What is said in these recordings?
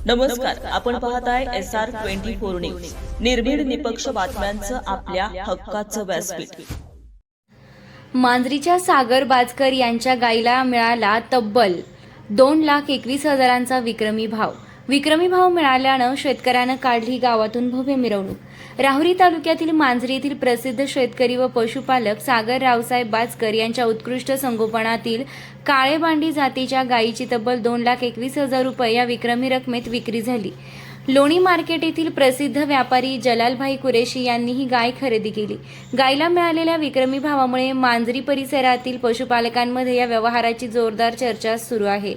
नमस्कार, आपण पाहताय SR24 न्यूज. निर्भीड निपक्ष बातम्यांचं आपल्या हक्काचं व्यासपीठ. मांजरीच्या सागर बाजकर यांच्या गाईला मिळाला तब्बल 2,21,000चा विक्रमी भाव. विक्रमी भाव मिळाल्यानं शेतकऱ्यानं काढली गावातून भव्य मिरवणूक. राहुरी तालुक्यातील मांजरी येथील प्रसिद्ध शेतकरी व पशुपालक सागर रावसाहेब बाजकर यांच्या उत्कृष्ट संगोपनातील काळेबांडी जातीच्या गायीची तब्बल 2,21,000 रुपये या विक्रमी रकमेत विक्री झाली. लोणी मार्केट येथील प्रसिद्ध व्यापारी जलालभाई कुरेशी यांनी ही गाय खरेदी केली. गायीला मिळालेल्या विक्रमी भावामुळे मांजरी परिसरातील पशुपालकांमध्ये या व्यवहाराची जोरदार चर्चा सुरू आहे.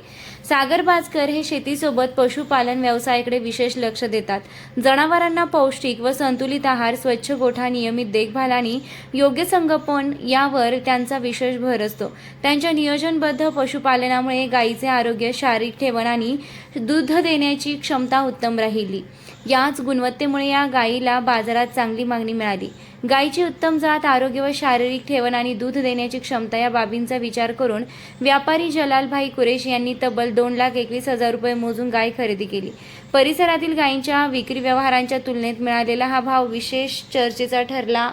सागर बाजकर हे शेतीसोबत पशुपालन व्यवसायाकडे विशेष लक्ष देतात. जनावरांना पौष्टिक व संतुलित आहार, स्वच्छ गोठा, नियमित देखभाल आणि योग्य संगोपन यावर त्यांचा विशेष भर असतो. त्यांच्या नियोजनबद्ध पशुपालनामुळे गायीचे आरोग्य, शारीरिक ठेवण आणि दूध देण्याची क्षमता उत्तम राहिली. याच गुणवत्तेमुळे या गायीला बाजारात चांगली मागणी मिळाली. गायीची उत्तम जात, आरोग्य व शारीरिक ठेवण आणि दूध देण्याची क्षमता या बाबींचा विचार करून व्यापारी जलालभाई कुरेशी यांनी तब्बल 2,21,000 रुपये मोजून गाय खरेदी केली. परिसरातील गायींच्या विक्री व्यवहारांच्या तुलनेत मिळालेला हा भाव विशेष चर्चेचा ठरला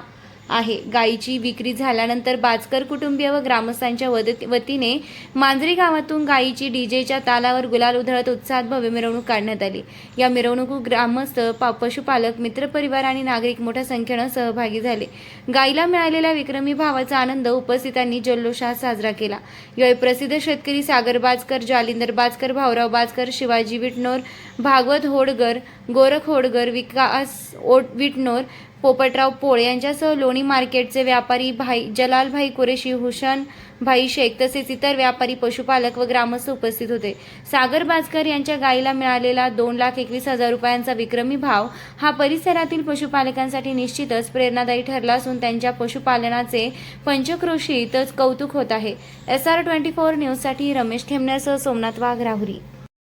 आहे. गायीची विक्री झाल्यानंतर बाजकर कुटुंबीय व ग्रामस्थांच्या वतीने मांजरी गावातून गायीची डीजेच्या तालावर गुलाल उधळत उत्साहात भव्य मिरवणूक काढण्यात आली. या मिरवणुकीत ग्रामस्थ, पशुपालक, मित्रपरिवार आणि नागरिक मोठ्या संख्येनं सहभागी झाले. गायीला मिळालेल्या विक्रमी भावाचा आनंद उपस्थितांनी जल्लोषात साजरा केला. यावेळी प्रसिद्ध शेतकरी सागर बाजकर, जालिंदर बाजकर, भाऊराव बाजकर, शिवाजी विटनोर, भागवत होडगर, गोरख होडगर, विकास विटनोर, पोपटराव पोळ यांच्यासह लोणी मार्केटचे व्यापारी जलालभाई कुरेशी, हुसेन भाई शेख तसेच इतर व्यापारी, पशुपालक व ग्रामस्थ उपस्थित होते. सागर बाजकर यांच्या गायीला मिळालेला 2,21,000 रुपयांचा विक्रमी भाव हा परिसरातील पशुपालकांसाठी निश्चितच प्रेरणादायी ठरला असून त्यांच्या पशुपालनाचे पंचक्रोशीतच कौतुक होत आहे. SR24 न्यूजसाठी रमेश खेमनरसह सोमनाथ वाघ, राहुरी.